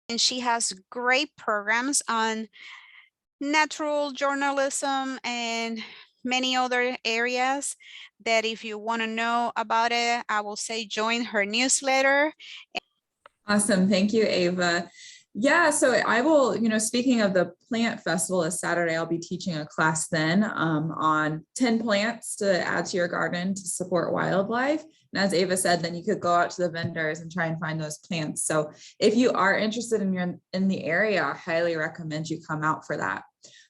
and she has great programs on natural journalism and many other areas that if you want to know about it, I will say join her newsletter. Awesome. Thank you, Ava. Yeah, so I will, speaking of the plant festival this Saturday, I'll be teaching a class then on 10 plants to add to your garden to support wildlife. And as Ava said, then you could go out to the vendors and try and find those plants. So if you are interested in the area, I highly recommend you come out for that.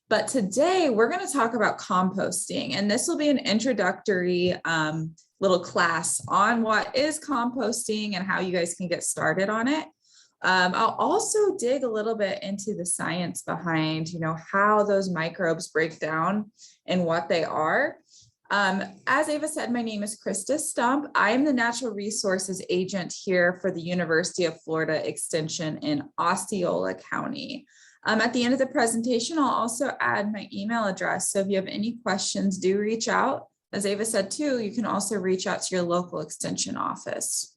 But today we're going to talk about composting, and this will be an introductory little class on what is composting and how you guys can get started on it. I'll also dig a little bit into the science behind, how those microbes break down and what they are. As Ava said, my name is Krista Stomp. I am the natural resources agent here for the University of Florida Extension in Osceola County. At the end of the presentation, I'll also add my email address. So if you have any questions, do reach out. As Ava said too, you can also reach out to your local extension office.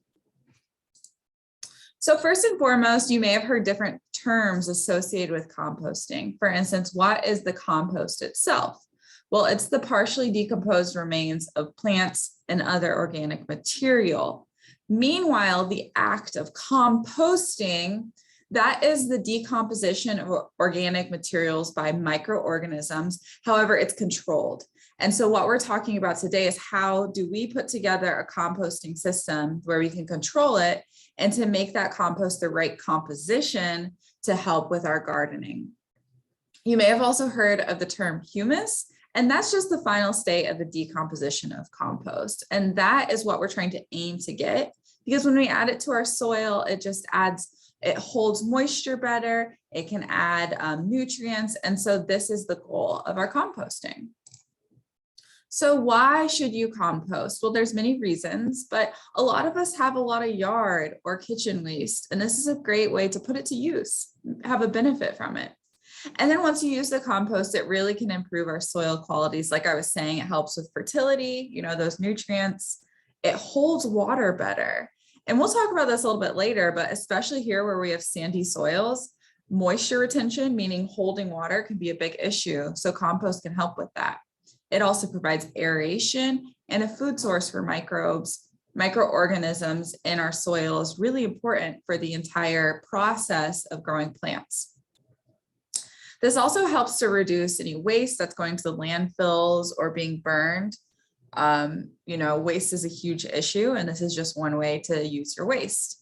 So first and foremost, you may have heard different terms associated with composting. For instance, what is the compost itself? Well, it's the partially decomposed remains of plants and other organic material. Meanwhile, the act of composting, that is the decomposition of organic materials by microorganisms. However, it's controlled. And so what we're talking about today is how do we put together a composting system where we can control it and to make that compost the right composition to help with our gardening. You may have also heard of the term humus, and that's just the final state of the decomposition of compost. And that is what we're trying to aim to get, because when we add it to our soil, it holds moisture better, it can add nutrients. And so this is the goal of our composting. So why should you compost? Well, there's many reasons, but a lot of us have a lot of yard or kitchen waste, and this is a great way to put it to use, have a benefit from it. And then once you use the compost, it really can improve our soil qualities. Like I was saying, it helps with fertility, those nutrients. It holds water better. And we'll talk about this a little bit later, but especially here where we have sandy soils, moisture retention, meaning holding water, can be a big issue. So compost can help with that. It also provides aeration and a food source for microorganisms in our soil is really important for the entire process of growing plants. This also helps to reduce any waste that's going to the landfills or being burned. Waste is a huge issue, and this is just one way to use your waste.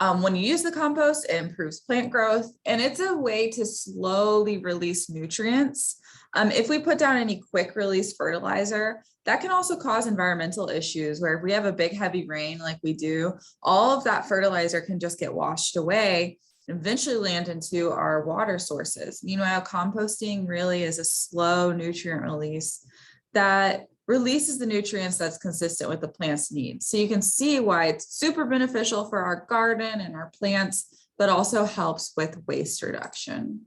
When you use the compost, it improves plant growth, and it's a way to slowly release nutrients. If we put down any quick release fertilizer, that can also cause environmental issues where if we have a big heavy rain like we do, all of that fertilizer can just get washed away and eventually land into our water sources. Meanwhile, composting really is a slow nutrient release that releases the nutrients that's consistent with the plant's needs. So you can see why it's super beneficial for our garden and our plants, but also helps with waste reduction.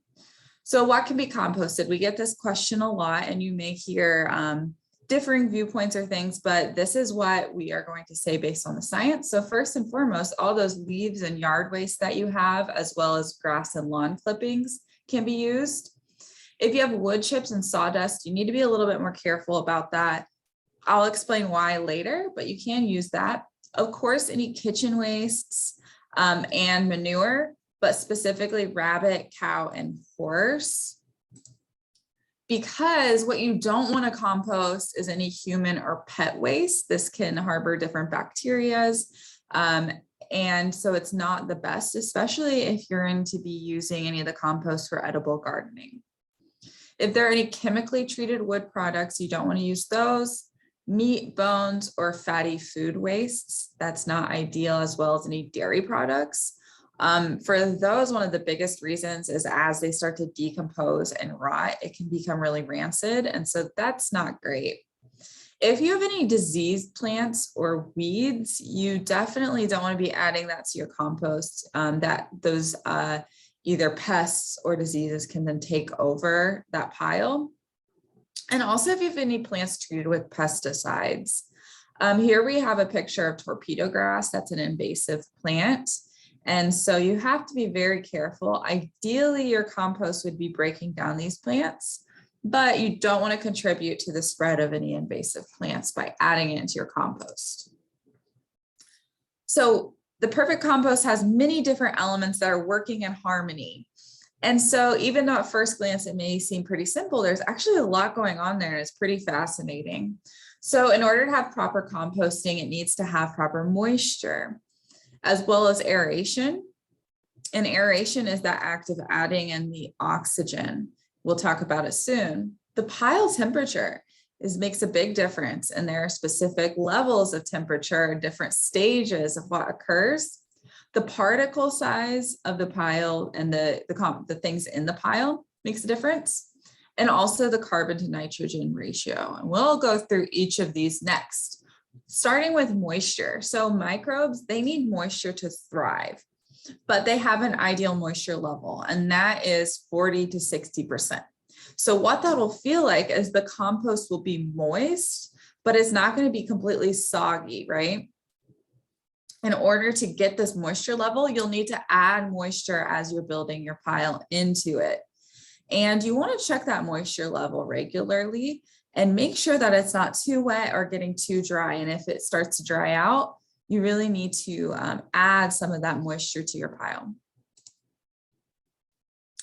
So what can be composted? We get this question a lot, and you may hear differing viewpoints or things, but this is what we are going to say based on the science. So first and foremost, all those leaves and yard waste that you have, as well as grass and lawn clippings, can be used. If you have wood chips and sawdust, you need to be a little bit more careful about that. I'll explain why later, but you can use that. Of course, any kitchen wastes and manure, but specifically rabbit, cow, and horse. Because what you don't want to compost is any human or pet waste. This can harbor different bacteria. And so it's not the best, especially if you're going to be using any of the compost for edible gardening. If there are any chemically treated wood products, you don't want to use those. Meat, bones, or fatty food wastes, that's not ideal, as well as any dairy products. For those, one of the biggest reasons is as they start to decompose and rot, it can become really rancid. And so that's not great. If you have any diseased plants or weeds, you definitely don't want to be adding that to your compost. Those either pests or diseases can then take over that pile. And also if you have any plants treated with pesticides. Here we have a picture of torpedo grass. That's an invasive plant. And so you have to be very careful. Ideally, your compost would be breaking down these plants, but you don't want to contribute to the spread of any invasive plants by adding it into your compost. So the perfect compost has many different elements that are working in harmony. And so even though at first glance it may seem pretty simple, there's actually a lot going on there, and it's pretty fascinating. So in order to have proper composting, it needs to have proper moisture, as well as aeration. And aeration is that act of adding in the oxygen. We'll talk about it soon. The pile temperature makes a big difference, and there are specific levels of temperature, different stages of what occurs. The particle size of the pile and the things in the pile makes a difference, and also the carbon to nitrogen ratio. And we'll go through each of these next, starting with moisture. So microbes, they need moisture to thrive, but they have an ideal moisture level, and that is 40 to 60%. So what that'll feel like is the compost will be moist, but it's not going to be completely soggy, right? In order to get this moisture level, you'll need to add moisture as you're building your pile into it. And you want to check that moisture level regularly and make sure that it's not too wet or getting too dry. And if it starts to dry out, you really need to add some of that moisture to your pile.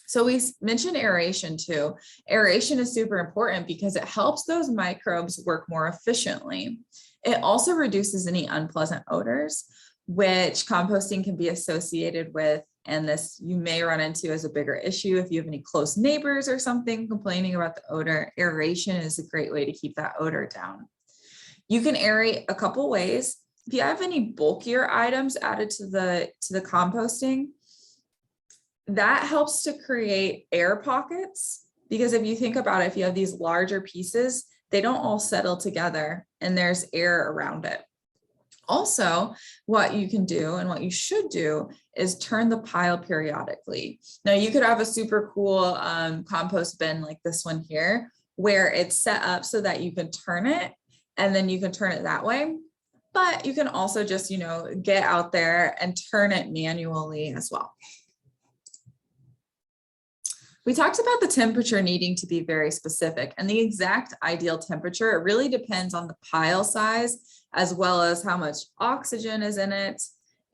So we mentioned aeration too. Aeration is super important because it helps those microbes work more efficiently. It also reduces any unpleasant odors, which composting can be associated with. And this you may run into as a bigger issue if you have any close neighbors or something complaining about the odor. Aeration is a great way to keep that odor down. You can aerate a couple ways. If you have any bulkier items added to the composting, that helps to create air pockets, because if you think about it, if you have these larger pieces, they don't all settle together and there's air around it. Also, what you can do and what you should do is turn the pile periodically. Now you could have a super cool compost bin like this one here, where it's set up so that you can turn it and then you can turn it that way. But you can also just, get out there and turn it manually as well. We talked about the temperature needing to be very specific, and the exact ideal temperature, it really depends on the pile size, as well as how much oxygen is in it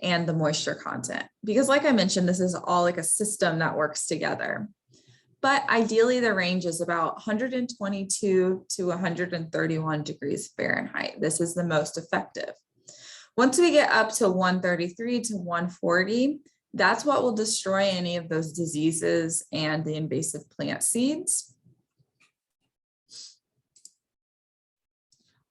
and the moisture content. Because like I mentioned, this is all like a system that works together. But ideally the range is about 122 to 131 degrees Fahrenheit. This is the most effective. Once we get up to 133 to 140, that's what will destroy any of those diseases and the invasive plant seeds.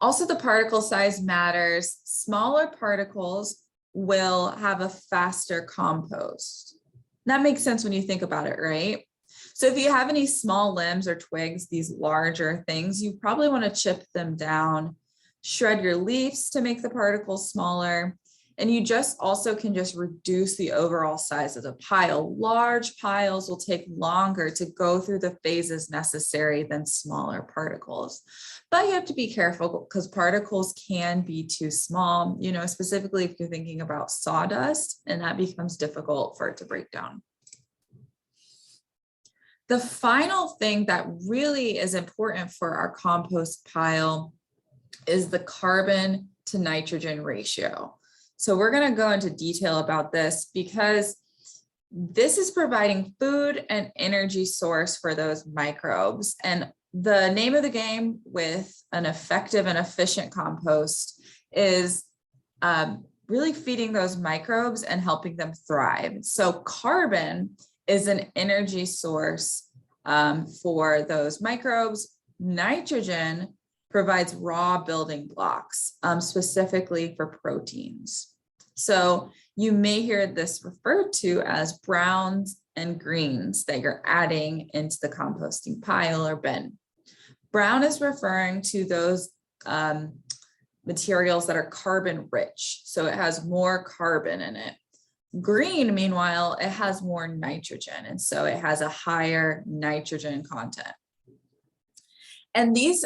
Also, the particle size matters. Smaller particles will have a faster compost. That makes sense when you think about it, right? So if you have any small limbs or twigs, these larger things, you probably want to chip them down, shred your leaves to make the particles smaller. And you just also can just reduce the overall size of the pile. Large piles will take longer to go through the phases necessary than smaller particles. But you have to be careful because particles can be too small, specifically if you're thinking about sawdust, and that becomes difficult for it to break down. The final thing that really is important for our compost pile is the carbon to nitrogen ratio. So we're going to go into detail about this because this is providing food and energy source for those microbes. And the name of the game with an effective and efficient compost is really feeding those microbes and helping them thrive. So carbon is an energy source for those microbes. Nitrogen provides raw building blocks, specifically for proteins. So you may hear this referred to as browns and greens that you're adding into the composting pile or bin. Brown is referring to those materials that are carbon rich. So it has more carbon in it. Green, meanwhile, it has more nitrogen. And so it has a higher nitrogen content. And these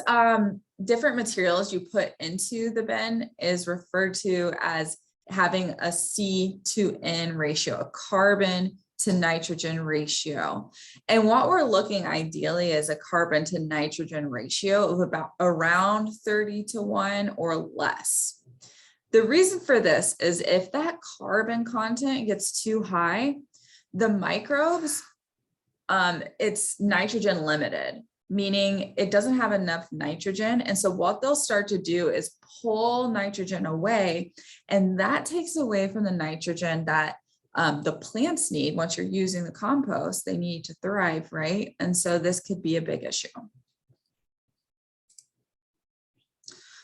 different materials you put into the bin is referred to as having a C to N ratio, a carbon to nitrogen ratio. And what we're looking ideally is a carbon to nitrogen ratio of about around 30:1 or less. The reason for this is if that carbon content gets too high, the microbes, it's nitrogen limited, meaning it doesn't have enough nitrogen. And so what they'll start to do is pull nitrogen away, and that takes away from the nitrogen that the plants need. Once you're using the compost, they need to thrive, right? And so this could be a big issue.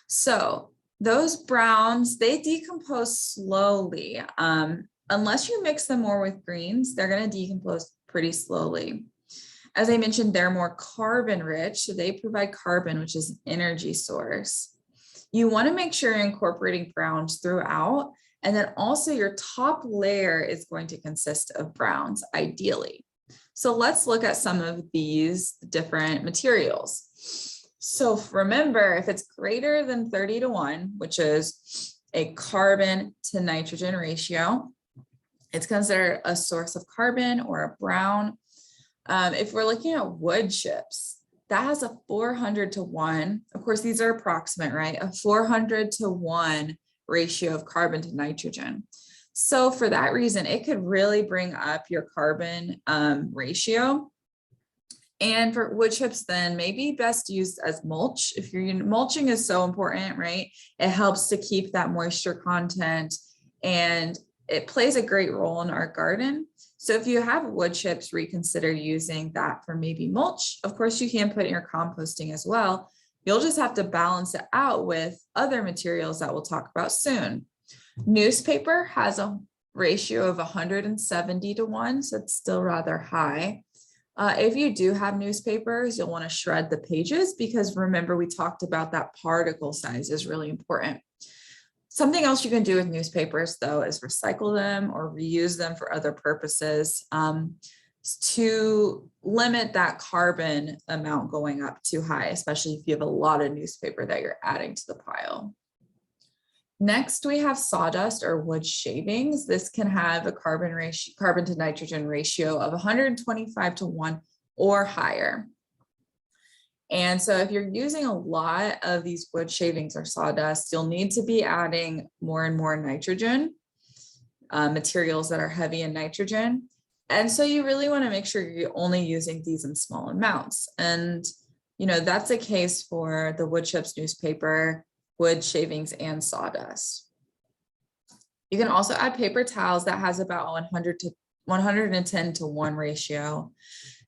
So those browns, they decompose slowly. Unless you mix them more with greens, they're going to decompose pretty slowly. As I mentioned, they're more carbon rich, so they provide carbon, which is an energy source. You want to make sure you're incorporating browns throughout, and then also your top layer is going to consist of browns, ideally. So let's look at some of these different materials. So remember, if it's greater than 30:1, which is a carbon to nitrogen ratio, it's considered a source of carbon or a brown. If we're looking at wood chips, that has a 400:1. Of course, these are approximate, right? A 400:1 ratio of carbon to nitrogen. So for that reason, it could really bring up your carbon ratio. And for wood chips, then maybe best used as mulch. If you're mulching is so important, right? It helps to keep that moisture content, and it plays a great role in our garden. So if you have wood chips, reconsider using that for maybe mulch. Of course, you can put in your composting as well. You'll just have to balance it out with other materials that we'll talk about soon. Newspaper has a ratio of 170:1, so it's still rather high. If you do have newspapers, you'll want to shred the pages, because remember, we talked about that particle size is really important. Something else you can do with newspapers, though, is recycle them or reuse them for other purposes to limit that carbon amount going up too high, especially if you have a lot of newspaper that you're adding to the pile. Next, we have sawdust or wood shavings. This can have a carbon to nitrogen ratio of 125:1 or higher. And so if you're using a lot of these wood shavings or sawdust, you'll need to be adding more and more nitrogen, materials that are heavy in nitrogen. And so you really want to make sure you're only using these in small amounts. And, that's a case for the wood chips, newspaper, wood shavings, and sawdust. You can also add paper towels that has about 110:1 ratio.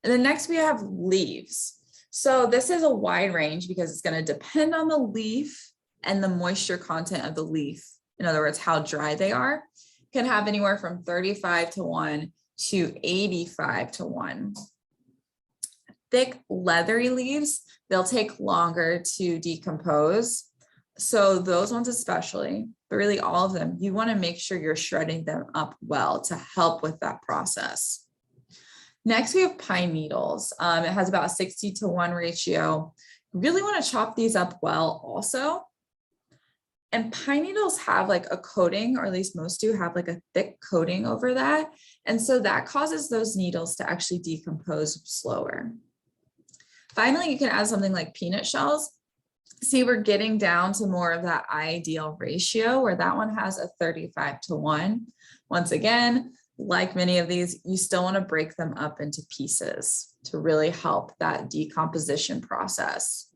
And then next we have leaves. So this is a wide range because it's going to depend on the leaf and the moisture content of the leaf. In other words, how dry they are. Can have anywhere from 35:1 to 85:1. Thick, leathery leaves, they'll take longer to decompose. So those ones especially, but really all of them, you want to make sure you're shredding them up well to help with that process. Next, we have pine needles. It has about a 60:1 ratio. You really want to chop these up well also. And pine needles have like a coating, or at least most do have like a thick coating over that. And so that causes those needles to actually decompose slower. Finally, you can add something like peanut shells. See, we're getting down to more of that ideal ratio where that one has a 35:1. Once again, like many of these, you still want to break them up into pieces to really help that decomposition process.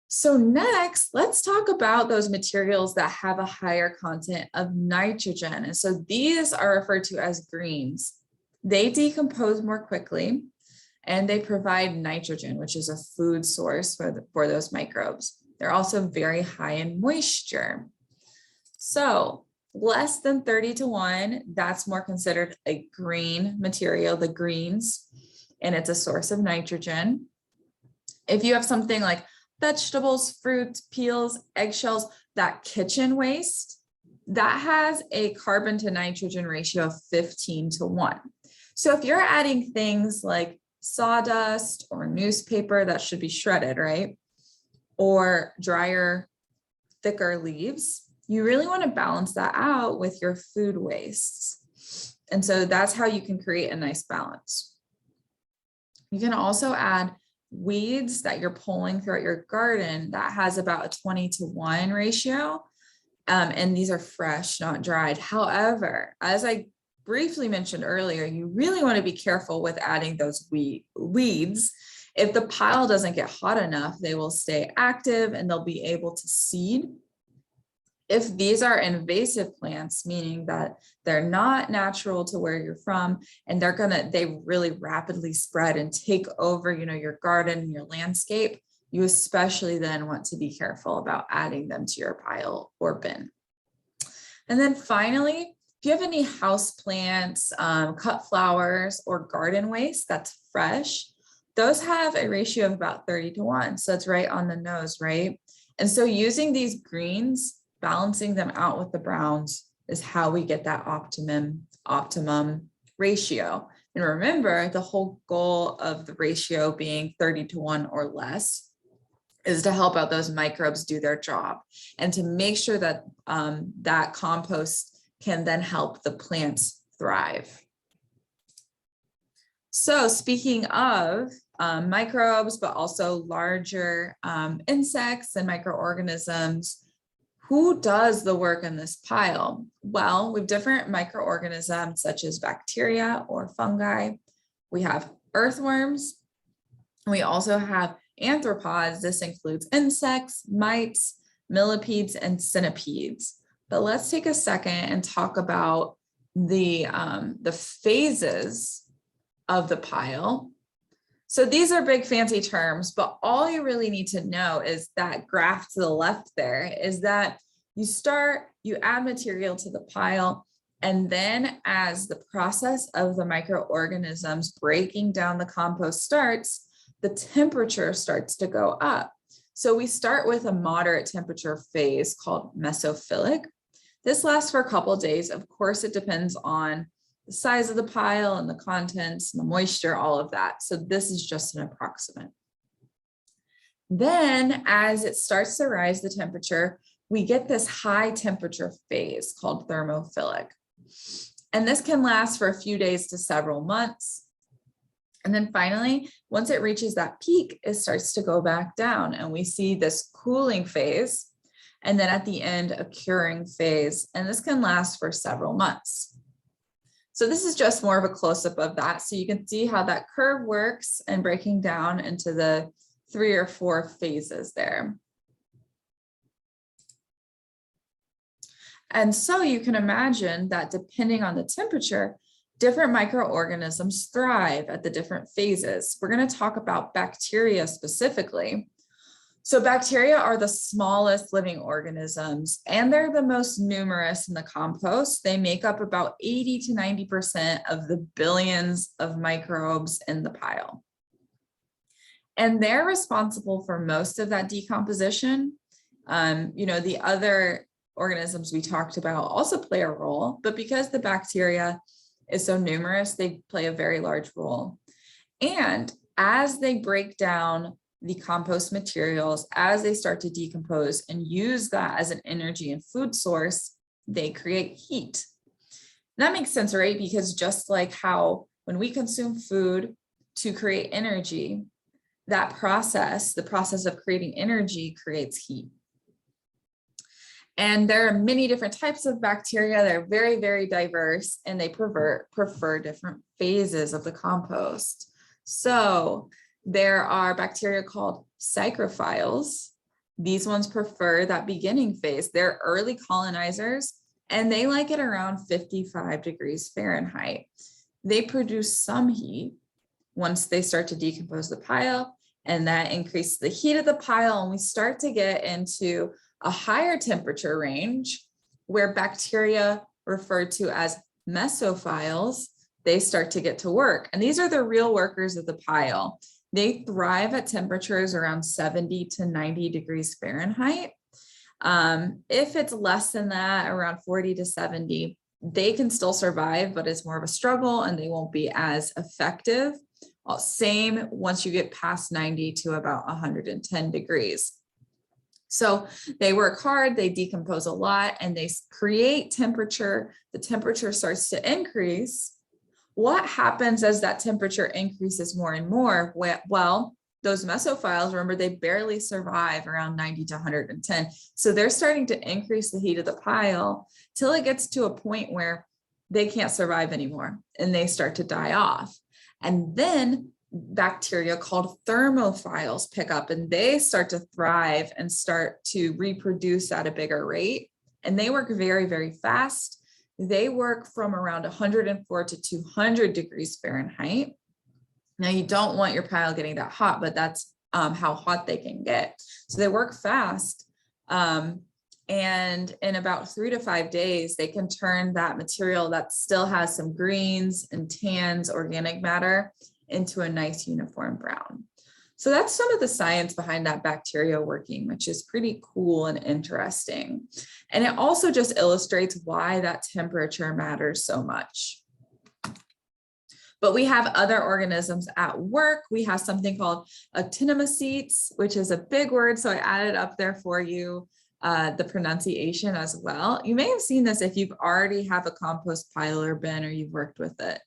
So next, let's talk about those materials that have a higher content of nitrogen. And so these are referred to as greens. They decompose more quickly, and they provide nitrogen, which is a food source for those microbes. They're also very high in moisture. So less than 30:1, that's more considered a green material, the greens, and it's a source of nitrogen. If you have something like vegetables, fruit, peels, eggshells, that kitchen waste, that has a carbon to nitrogen ratio of 15:1. So if you're adding things like sawdust or newspaper, that should be shredded, right? Or drier, thicker leaves, you really want to balance that out with your food wastes. And so that's how you can create a nice balance. You can also add weeds that you're pulling throughout your garden that has about a 20-to-1 ratio. And these are fresh, not dried. However, as I briefly mentioned earlier, you really want to be careful with adding those weeds. If the pile doesn't get hot enough, they will stay active and they'll be able to seed. If these are invasive plants, meaning that they're not natural to where you're from, and they really rapidly spread and take over, your garden and your landscape, you especially then want to be careful about adding them to your pile or bin. And then finally, if you have any house plants, cut flowers, or garden waste that's fresh, those have a ratio of about 30-to-1. So it's right on the nose, right? And so using these greens, balancing them out with the browns is how we get that optimum ratio. And remember, the whole goal of the ratio being 30-to-1 or less is to help out those microbes do their job and to make sure that that compost can then help the plants thrive. So speaking of microbes, but also larger insects and microorganisms, who does the work in this pile? Well, we have different microorganisms such as bacteria or fungi. We have earthworms. We also have arthropods. This includes insects, mites, millipedes, and centipedes. But let's take a second and talk about the phases of the pile. So these are big fancy terms, but all you really need to know is that graph to the left there is that you add material to the pile, and then as the process of the microorganisms breaking down the compost starts, the temperature starts to go up. So we start with a moderate temperature phase called mesophilic. This lasts for a couple of days. Of course, it depends on the size of the pile and the contents and the moisture, all of that. So this is just an approximate. Then as it starts to rise the temperature, we get this high temperature phase called thermophilic. And this can last for a few days to several months. And then finally, once it reaches that peak, it starts to go back down and we see this cooling phase. And then at the end, a curing phase. And this can last for several months. So this is just more of a close-up of that. So you can see how that curve works and breaking down into the 3 or 4 phases there. And so you can imagine that depending on the temperature, different microorganisms thrive at the different phases. We're going to talk about bacteria specifically. So bacteria are the smallest living organisms, and they're the most numerous in the compost. They make up about 80 to 90% of the billions of microbes in the pile. And they're responsible for most of that decomposition. The other organisms we talked about also play a role, but because the bacteria is so numerous, they play a very large role. And as they break down the compost materials, as they start to decompose and use that as an energy and food source, they create heat. And that makes sense, right? Because just like how when we consume food to create energy, that process, the process of creating energy, creates heat. And there are many different types of bacteria. They're very, very diverse, and they prefer different phases of the compost. So there are bacteria called psychrophiles. These ones prefer that beginning phase. They're early colonizers, and they like it around 55 degrees Fahrenheit. They produce some heat once they start to decompose the pile, and that increases the heat of the pile, and we start to get into a higher temperature range where bacteria referred to as mesophiles, they start to get to work. And these are the real workers of the pile. They thrive at temperatures around 70 to 90 degrees Fahrenheit. If it's less than that, around 40 to 70, they can still survive, but it's more of a struggle and they won't be as effective. Same once you get past 90 to about 110 degrees. So they work hard, they decompose a lot, and they create temperature. The temperature starts to increase. What happens as that temperature increases more and more? Well, those mesophiles, remember, they barely survive around 90 to 110. So they're starting to increase the heat of the pile till it gets to a point where they can't survive anymore and they start to die off. And then bacteria called thermophiles pick up and they start to thrive and start to reproduce at a bigger rate. And they work very, very fast. They work from around 104 to 200 degrees Fahrenheit. Now, you don't want your pile getting that hot, but that's how hot they can get. So they work fast. And in about 3 to 5 days, they can turn that material that still has some greens and tans, organic matter, into a nice uniform brown. So that's some of the science behind that bacteria working, which is pretty cool and interesting. And it also just illustrates why that temperature matters so much. But we have other organisms at work. We have something called ectinoma, which is a big word. So I added up there for you the pronunciation as well. You may have seen this if you've already have a compost pile or bin or you've worked with it.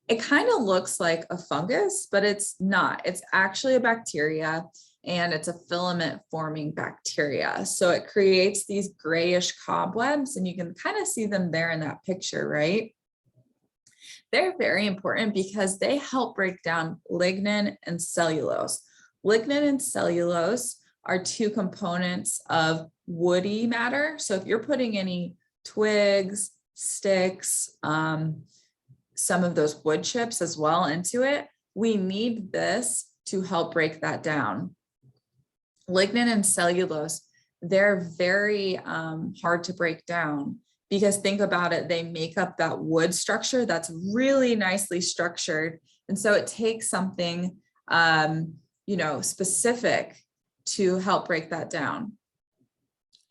It kind of looks like a fungus, but it's not. It's actually a bacteria, and it's a filament forming bacteria. So it creates these grayish cobwebs, and you can kind of see them there in that picture, right? They're very important because they help break down lignin and cellulose. Lignin and cellulose are 2 components of woody matter. So if you're putting any twigs, sticks, some of those wood chips as well into it, we need this to help break that down. Lignin and cellulose, they're very hard to break down. Because think about it, they make up that wood structure that's really nicely structured. And so it takes something, specific to help break that down.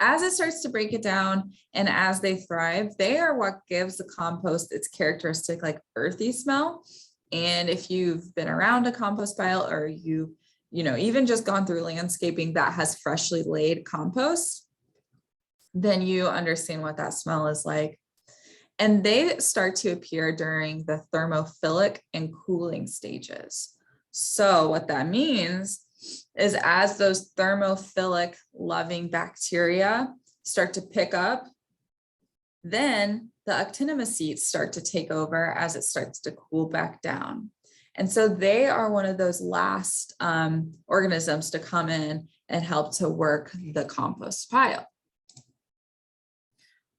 As it starts to break it down and as they thrive, they are what gives the compost its characteristic like earthy smell. And if you've been around a compost pile or even just gone through landscaping that has freshly laid compost, then you understand what that smell is like. And they start to appear during the thermophilic and cooling stages. So what that means is as those thermophilic loving bacteria start to pick up, then the ectinoma start to take over as it starts to cool back down. And so they are one of those last organisms to come in and help to work the compost pile.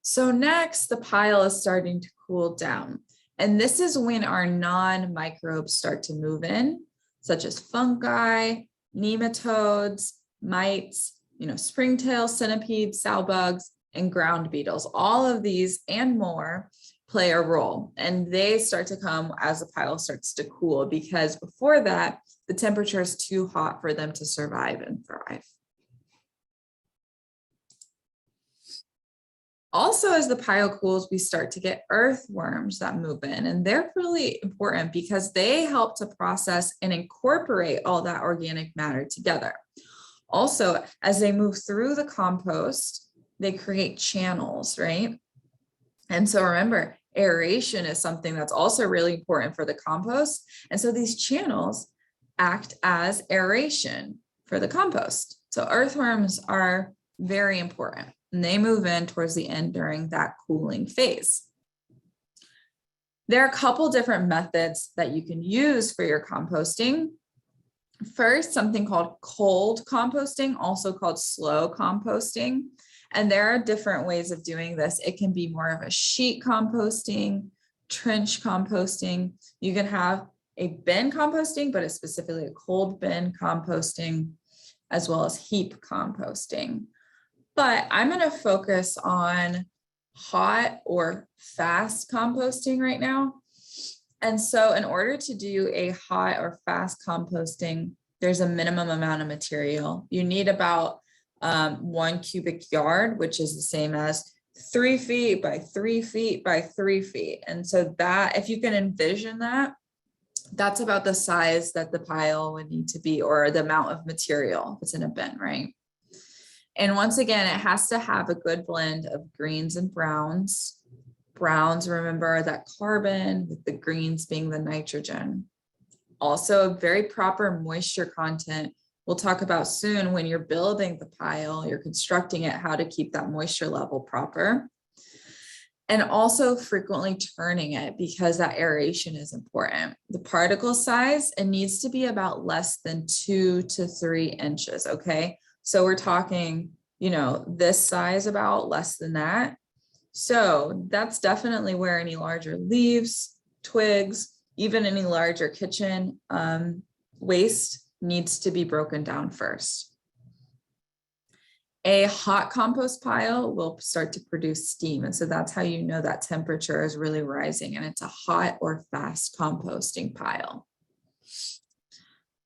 So next, the pile is starting to cool down. And this is when our non-microbes start to move in, such as fungi, nematodes, mites, springtail centipedes, sow bugs, and ground beetles. All of these and more play a role. And they start to come as the pile starts to cool, because before that, the temperature is too hot for them to survive and thrive. Also, as the pile cools, we start to get earthworms that move in, and they're really important because they help to process and incorporate all that organic matter together. Also, as they move through the compost, they create channels, right? And so remember, aeration is something that's also really important for the compost. And so these channels act as aeration for the compost. So earthworms are very important. And they move in towards the end during that cooling phase. There are a couple different methods that you can use for your composting. First, something called cold composting, also called slow composting. And there are different ways of doing this. It can be more of a sheet composting, trench composting. You can have a bin composting, but it's specifically a cold bin composting, as well as heap composting. But I'm going to focus on hot or fast composting right now. And so in order to do a hot or fast composting, there's a minimum amount of material. You need about 1 cubic yard, which is the same as 3 feet by 3 feet by 3 feet. And so that, if you can envision that, that's about the size that the pile would need to be, or the amount of material that's in a bin, right? And once again, it has to have a good blend of greens and browns. Browns, remember, that carbon, with the greens being the nitrogen. Also, very proper moisture content. We'll talk about soon when you're building the pile, you're constructing it, how to keep that moisture level proper. And also frequently turning it, because that aeration is important. The particle size, it needs to be about less than 2 to 3 inches, okay? So we're talking, you know, this size, about less than that. So that's definitely where any larger leaves, twigs, even any larger kitchen waste needs to be broken down first. A hot compost pile will start to produce steam. And so that's how you know that temperature is really rising, and it's a hot or fast composting pile.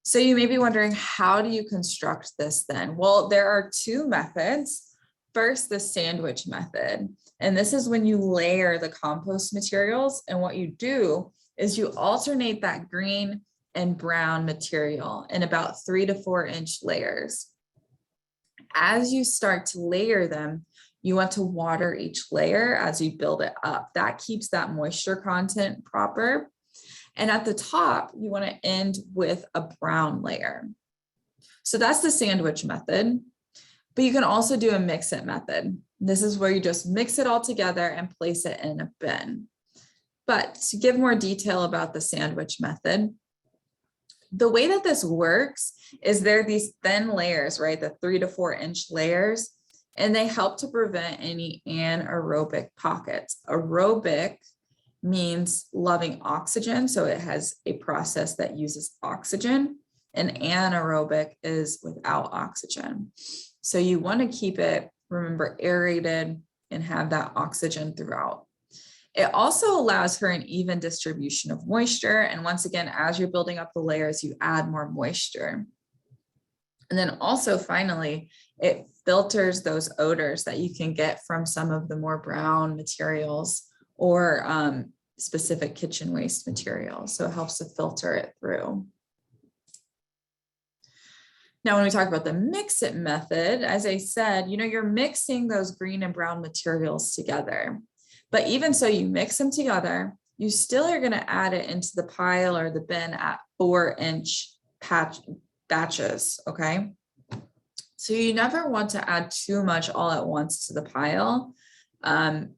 So you may be wondering, how do you construct this then? Well, there are 2 methods. First, the sandwich method. And this is when you layer the compost materials. And what you do is you alternate that green and brown material in about 3 to 4 inch layers. As you start to layer them, you want to water each layer as you build it up. That keeps that moisture content proper. And at the top, you want to end with a brown layer. So that's the sandwich method. But you can also do a Mixit method. This is where you just mix it all together and place it in a bin. But to give more detail about the sandwich method, the way that this works is there are these thin layers, right? The 3 to 4 inch layers, and they help to prevent any anaerobic pockets. Aerobic means loving oxygen. So it has a process that uses oxygen, and anaerobic is without oxygen. So you want to keep it, remember, aerated and have that oxygen throughout. It also allows for an even distribution of moisture. And once again, as you're building up the layers, you add more moisture. And then also finally, it filters those odors that you can get from some of the more brown materials or specific kitchen waste materials. So it helps to filter it through. Now, when we talk about the Mixit method, as I said, you know, you're mixing those green and brown materials together. But even so, you mix them together, you still are going to add it into the pile or the bin at 4 inch batches, okay? So you never want to add too much all at once to the pile,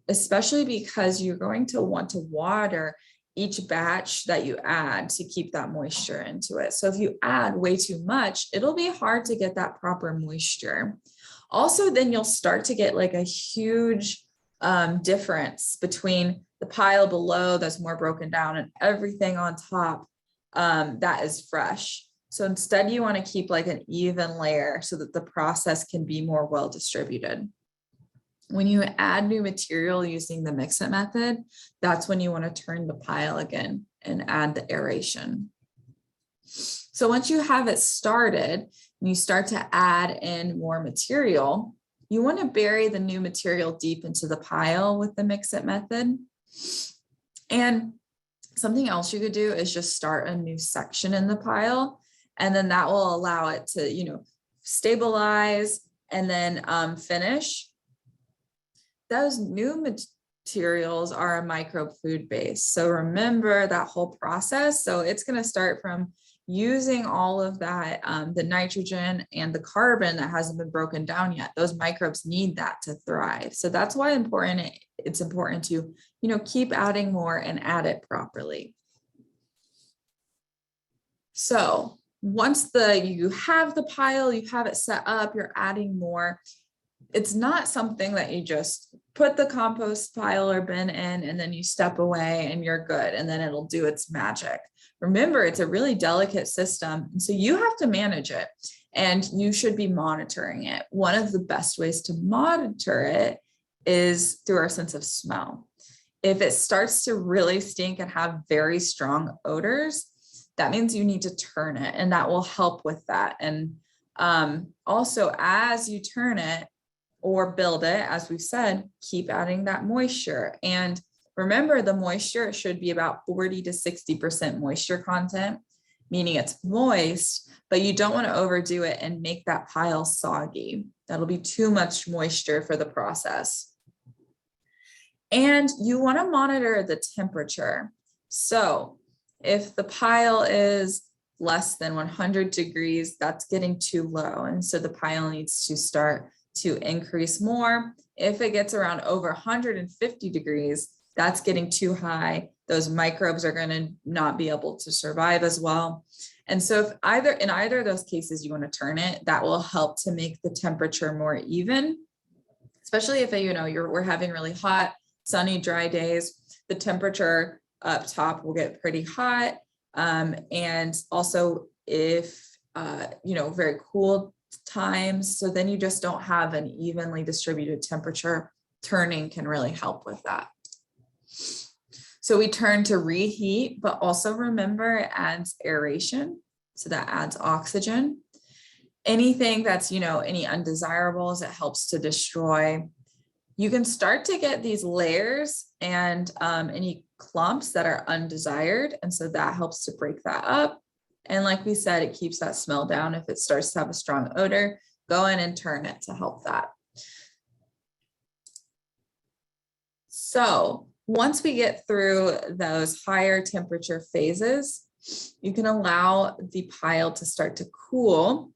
especially because you're going to want to water each batch that you add to keep that moisture into it. So if you add way too much, it'll be hard to get that proper moisture. Also, then you'll start to get like a huge difference between the pile below that's more broken down and everything on top that is fresh. So instead, you want to keep like an even layer so that the process can be more well distributed. When you add new material using the Mixit method, that's when you want to turn the pile again and add the aeration. So once you have it started and you start to add in more material, you want to bury the new material deep into the pile with the Mixit method. And something else you could do is just start a new section in the pile, and then that will allow it to, you know, stabilize and then finish. Those new materials are a microbe food base. So remember that whole process. So it's going to start from using all of that, the nitrogen and the carbon that hasn't been broken down yet. Those microbes need that to thrive. So that's why it's important to, you know, keep adding more and add it properly. So once you have the pile, you have it set up, you're adding more. It's not something that you just put the compost pile or bin in and then you step away and you're good and then it'll do its magic. Remember, it's a really delicate system, and so you have to manage it and you should be monitoring it. One of the best ways to monitor it is through our sense of smell. If it starts to really stink and have very strong odors, that means you need to turn it, and that will help with that. And also, as you turn it or build it, as we've said, keep adding that moisture. And remember, the moisture should be about 40 to 60% moisture content, meaning it's moist, but you don't want to overdo it and make that pile soggy. That'll be too much moisture for the process. And you want to monitor the temperature. So if the pile is less than 100 degrees, that's getting too low. And so the pile needs to start to increase more. If it gets around over 150 degrees, that's getting too high. Those microbes are going to not be able to survive as well. And so if in either of those cases you want to turn it, that will help to make the temperature more even, especially if we're having really hot, sunny, dry days. The temperature up top will get pretty hot. And also if, very cool times, so then you just don't have an evenly distributed temperature, turning can really help with that. So we turn to reheat, but also remember it adds aeration. So that adds oxygen. Anything that's, any undesirables, it helps to destroy. You can start to get these layers and any clumps that are undesired. And so that helps to break that up. And like we said, it keeps that smell down. If it starts to have a strong odor, go in and turn it to help that. So once we get through those higher temperature phases, you can allow the pile to start to cool.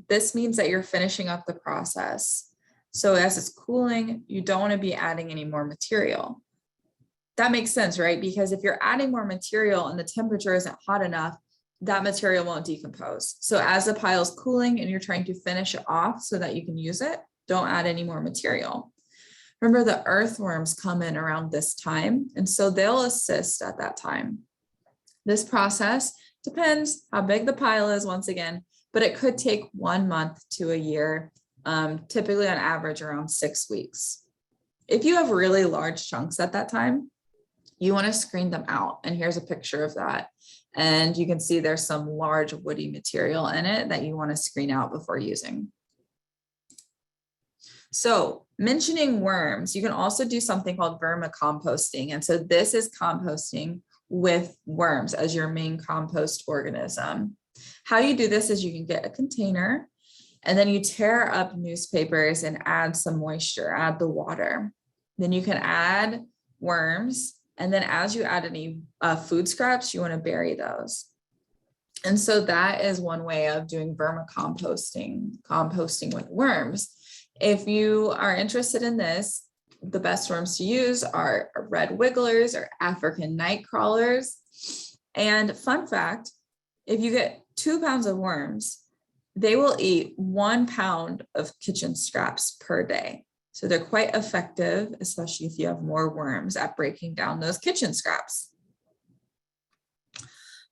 This means that you're finishing up the process. So as it's cooling, you don't want to be adding any more material. That makes sense, right? Because if you're adding more material and the temperature isn't hot enough, that material won't decompose. So as the pile is cooling and you're trying to finish it off so that you can use it, don't add any more material. Remember, the earthworms come in around this time, and so they'll assist at that time. This process depends how big the pile is, once again, but it could take 1 month to a year, typically on average around 6 weeks. If you have really large chunks at that time, you want to screen them out. And here's a picture of that. And you can see there's some large woody material in it that you want to screen out before using. So mentioning worms, you can also do something called vermicomposting. And so this is composting with worms as your main compost organism. How you do this is you can get a container and then you tear up newspapers and add some moisture, add the water. Then you can add worms. And then as you add any food scraps, you want to bury those. And so that is one way of doing vermicomposting, composting with worms. If you are interested in this, the best worms to use are red wigglers or African night crawlers. And fun fact, if you get 2 pounds of worms, they will eat 1 pound of kitchen scraps per day. So they're quite effective, especially if you have more worms, at breaking down those kitchen scraps.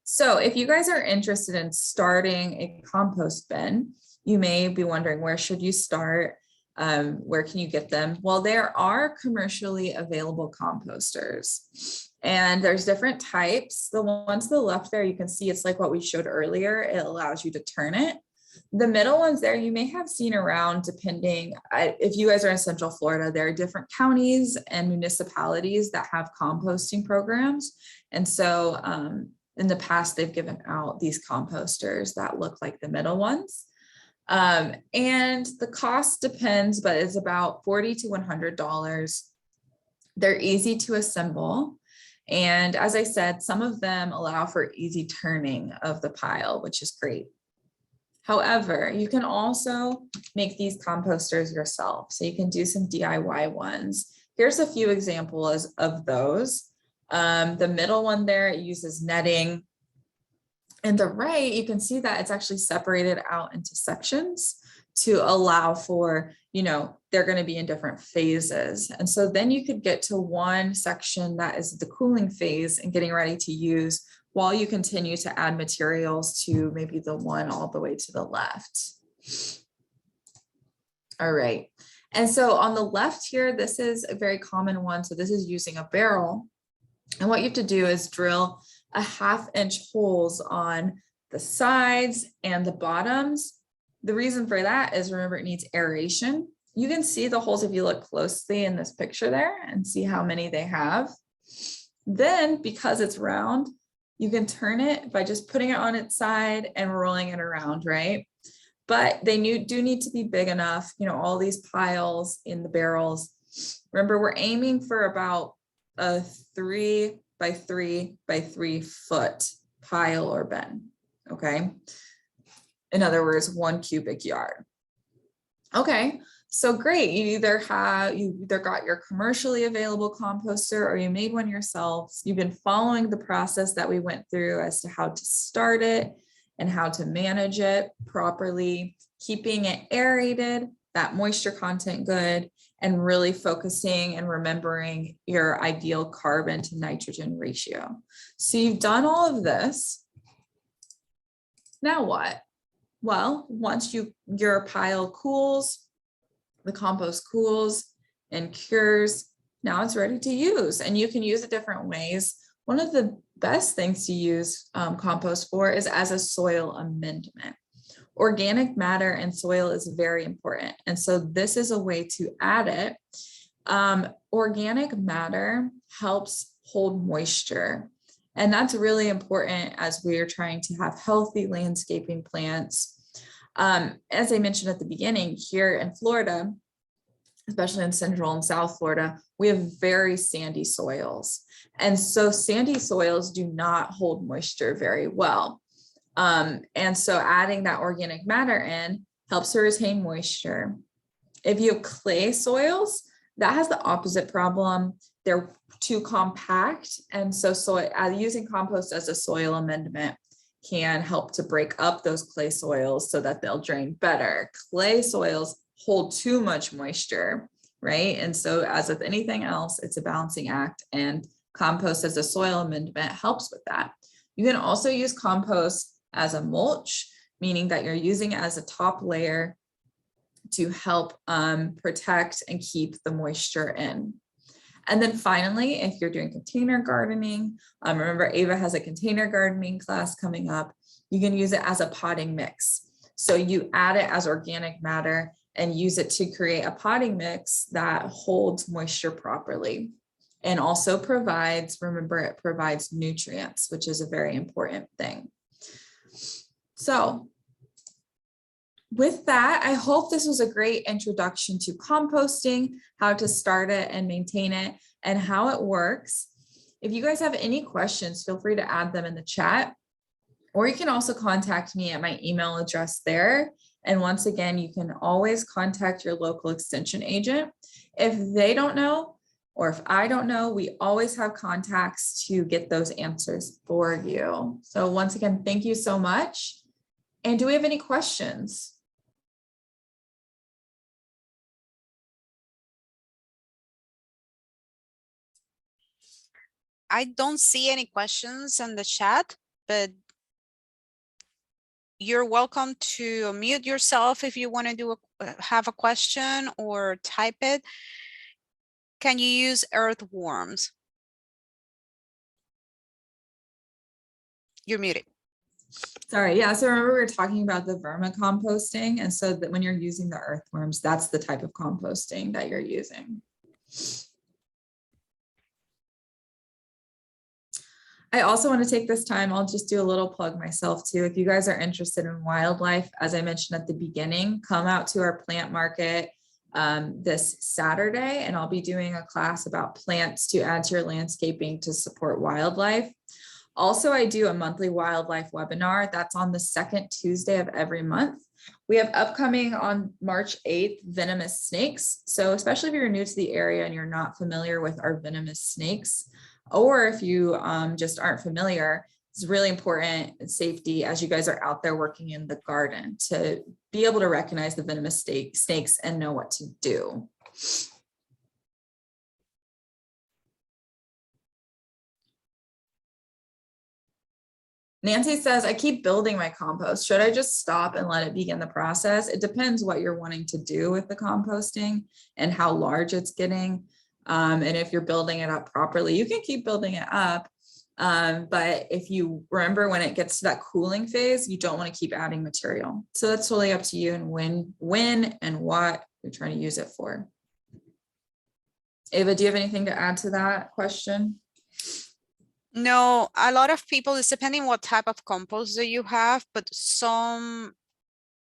So if you guys are interested in starting a compost bin, you may be wondering, where should you start? Where can you get them? Well, there are commercially available composters, and there's different types. The ones to the left there, you can see it's like what we showed earlier. It allows you to turn it. The middle ones there, you may have seen around, depending, if you guys are in Central Florida, there are different counties and municipalities that have composting programs. And so in the past, they've given out these composters that look like the middle ones. And the cost depends, but it's about $40 to $100. They're easy to assemble. And as I said, some of them allow for easy turning of the pile, which is great. However, you can also make these composters yourself. So you can do some DIY ones. Here's a few examples of those. The middle one there, it uses netting. And the right, you can see that it's actually separated out into sections to allow for, they're going to be in different phases. And so then you could get to one section that is the cooling phase and getting ready to use, while you continue to add materials to maybe the one all the way to the left. All right. And so on the left here, this is a very common one. So this is using a barrel. And what you have to do is drill a 1/2 inch holes on the sides and the bottoms. The reason for that is, remember, it needs aeration. You can see the holes if you look closely in this picture there and see how many they have. Then, because it's round, you can turn it by just putting it on its side and rolling it around, right? but they do need to be big enough, you know, all these piles in the barrels. Remember, we're aiming for about a 3 by 3 by 3 foot pile or bin, okay? In other words, 1 cubic yard. Okay, so great. You either got your commercially available composter or you made one yourself. You've been following the process that we went through as to how to start it and how to manage it properly, keeping it aerated, that moisture content good, and really focusing and remembering your ideal carbon to nitrogen ratio. So you've done all of this. Now what? Well, once your pile cools, the compost cools and cures, now it's ready to use, and you can use it different ways. One of the best things to use compost for is as a soil amendment. Organic matter in soil is very important, and so this is a way to add it. Organic matter helps hold moisture, and that's really important as we are trying to have healthy landscaping plants. As I mentioned at the beginning, here in Florida, especially in Central and South Florida, we have very sandy soils. And so sandy soils do not hold moisture very well. And so adding that organic matter in helps to retain moisture. If you have clay soils, that has the opposite problem. They're too compact. And so using compost as a soil amendment can help to break up those clay soils so that they'll drain better. Clay soils hold too much moisture, right? And so as with anything else, it's a balancing act, and compost as a soil amendment helps with that. You can also use compost as a mulch, meaning that you're using it as a top layer to help protect and keep the moisture in. And then finally, if you're doing container gardening, remember Ava has a container gardening class coming up, you can use it as a potting mix. So you add it as organic matter and use it to create a potting mix that holds moisture properly and also provides, remember, it provides nutrients, which is a very important thing. So with that, I hope this was a great introduction to composting, how to start it and maintain it, and how it works. If you guys have any questions, feel free to add them in the chat, or you can also contact me at my email address there. And once again, you can always contact your local extension agent. If they don't know, or if I don't know, we always have contacts to get those answers for you. So once again, thank you so much. And do we have any questions? I don't see any questions in the chat, but you're welcome to mute yourself if you want to have a question or type it. Can you use earthworms? You're muted. Sorry, yeah, so remember we were talking about the vermicomposting, and so that when you're using the earthworms, that's the type of composting that you're using. I also want to take this time, I'll just do a little plug myself too. If you guys are interested in wildlife, as I mentioned at the beginning, come out to our plant market this Saturday, and I'll be doing a class about plants to add to your landscaping to support wildlife. Also, I do a monthly wildlife webinar that's on the second Tuesday of every month. We have upcoming on March 8th, venomous snakes. So especially if you're new to the area and you're not familiar with our venomous snakes, or if you just aren't familiar, it's really important safety as you guys are out there working in the garden to be able to recognize the venomous snakes and know what to do. Nancy says, I keep building my compost. Should I just stop and let it begin the process? It depends what you're wanting to do with the composting and how large it's getting. And if you're building it up properly, you can keep building it up. But if you remember, when it gets to that cooling phase, you don't want to keep adding material. So that's totally up to you and when and what you're trying to use it for. Ava, do you have anything to add to that question? No, a lot of people, it's depending what type of compost that you have, but some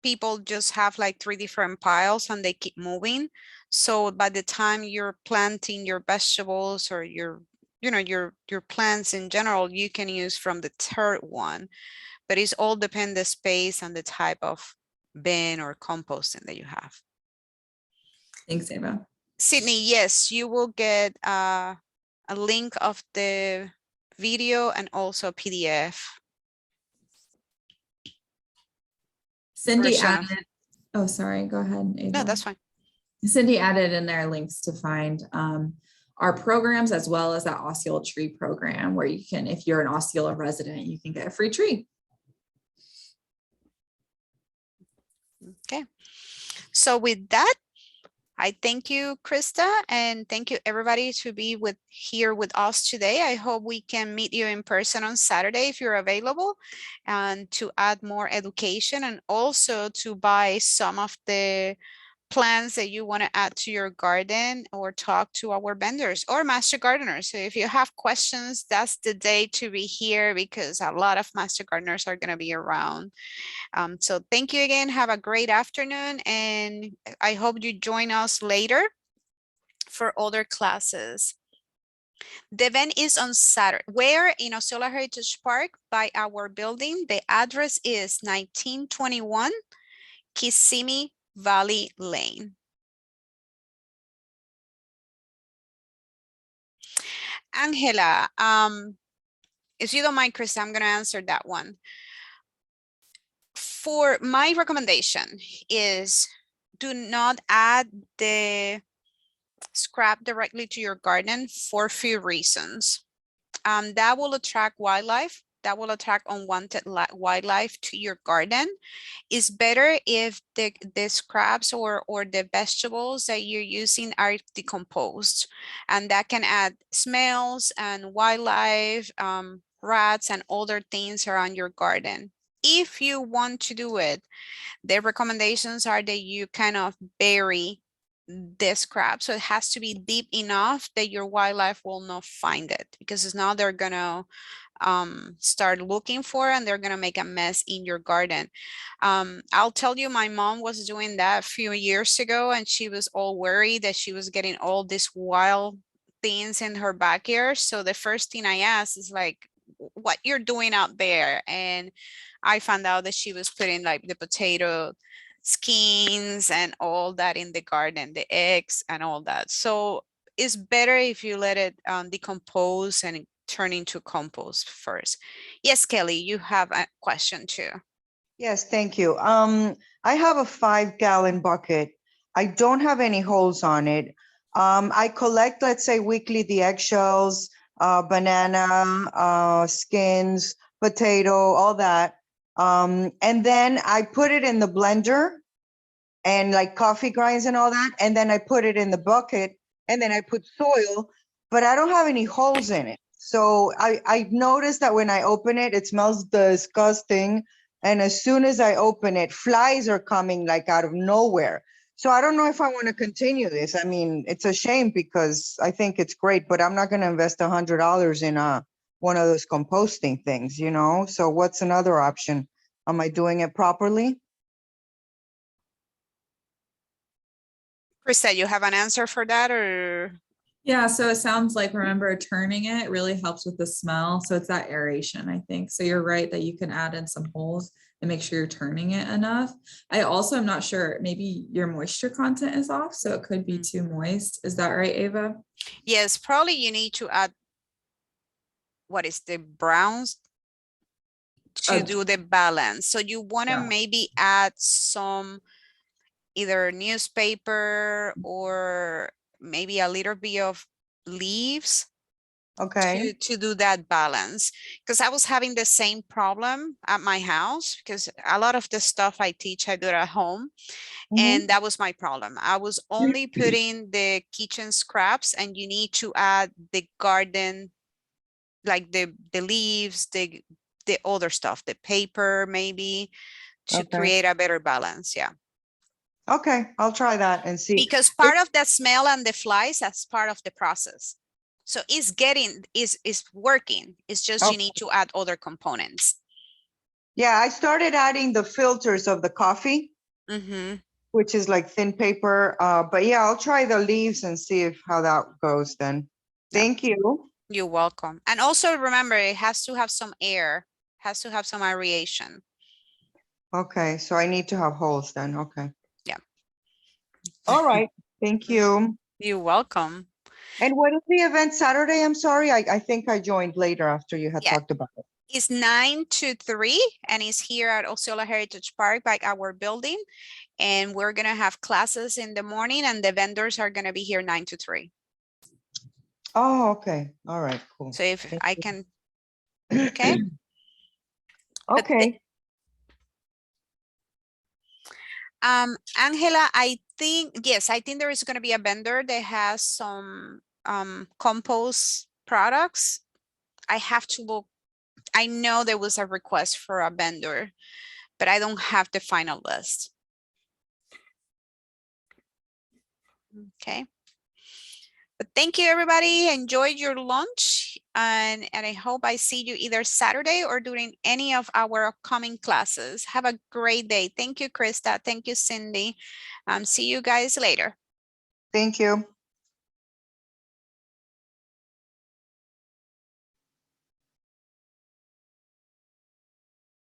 people just have like 3 different piles and they keep moving. So by the time you're planting your vegetables or your, you know, your plants in general, you can use from the third one, but it's all depend the space and the type of bin or composting that you have. Thanks, Ava. Sydney, yes, you will get a link of the video and also PDF. Cindy version of- added, oh, sorry, go ahead, Ava. No, that's fine. Cindy added in there links to find our programs as well as that Osceola tree program where you can, if you're an Osceola resident, you can get a free tree. Okay. So with that, I thank you, Krista, and thank you everybody to be here with us today. I hope we can meet you in person on Saturday if you're available, and to add more education and also to buy some of the plants that you want to add to your garden or talk to our vendors or master gardeners. So if you have questions, that's the day to be here because a lot of master gardeners are going to be around. So thank you again. Have a great afternoon, and I hope you join us later for other classes. The event is on Saturday. Where? In Osceola Heritage Park by our building. The address is 1921 Kissimmee Valley Lane. Angela, if you don't mind, Chris, I'm going to answer that one. For my recommendation is do not add the scrap directly to your garden for a few reasons. That will attract wildlife. That will attract unwanted wildlife to your garden. It's better if the scraps or the vegetables that you're using are decomposed, and that can add smells and wildlife, rats and other things around your garden. If you want to do it, the recommendations are that you kind of bury the scrap, so it has to be deep enough that your wildlife will not find it, because it's now they're gonna start looking for and they're gonna make a mess in your garden. I'll tell you, my mom was doing that a few years ago and she was all worried that she was getting all these wild things in her backyard. So the first thing I asked is like, what you're doing out there? And I found out that she was putting like the potato skins and all that in the garden, the eggs and all that. So it's better if you let it decompose and turn into compost first. Yes, Kelly, you have a question too. Yes, thank you. I have a 5-gallon bucket. I don't have any holes on it. I collect, let's say, weekly the eggshells, banana, skins, potato, all that. And then I put it in the blender and like coffee grinds and all that. And then I put it in the bucket and then I put soil, but I don't have any holes in it. So I noticed that when I open it, it smells disgusting. And as soon as I open it, flies are coming like out of nowhere. So I don't know if I want to continue this. I mean, it's a shame because I think it's great, but I'm not going to invest $100 in one of those composting things, you know? So what's another option? Am I doing it properly? Krista, you have an answer for that, or? Yeah, so it sounds like, remember, turning it really helps with the smell. So it's that aeration, I think. So you're right that you can add in some holes and make sure you're turning it enough. I also am not sure, maybe your moisture content is off, so it could be too moist. Is that right, Ava? Yes, probably you need to add, what is the browns to do the balance. So you want to maybe add some either newspaper or maybe a little bit of leaves. Okay. To do that balance, because I was having the same problem at my house, because a lot of the stuff I teach I do it at home, and that was my problem. I was only putting the kitchen scraps, and you need to add the garden, like the leaves, the other stuff, the paper maybe, to create a better balance. Yeah. Okay, I'll try that and see. Because part of that smell and the flies, that's part of the process. So it's working. It's just you need to add other components. Yeah, I started adding the filters of the coffee, Mhm. which is like thin paper. But yeah, I'll try the leaves and see if how that goes then. Yeah. Thank you. You're welcome. And also remember, it has to have some air, has to have some aeration. Okay, so I need to have holes then. Okay. Yeah. All right. Thank you. You're welcome. And what is the event Saturday? I'm sorry. I think I joined later after you had Yeah. talked about it. It's 9 to 3 and it's here at Osceola Heritage Park by our building. And we're gonna have classes in the morning and the vendors are gonna be here 9 to 3. Oh, okay. All right, cool. So if Thank I you. can, okay. But Okay. Angela, I think, yes, I think there is gonna be a vendor that has some compost products. I have to look. I know there was a request for a vendor, but I don't have the final list. Okay. But thank you, everybody. Enjoy your lunch. And I hope I see you either Saturday or during any of our upcoming classes. Have a great day. Thank you, Krista. Thank you, Cindy. See you guys later. Thank you.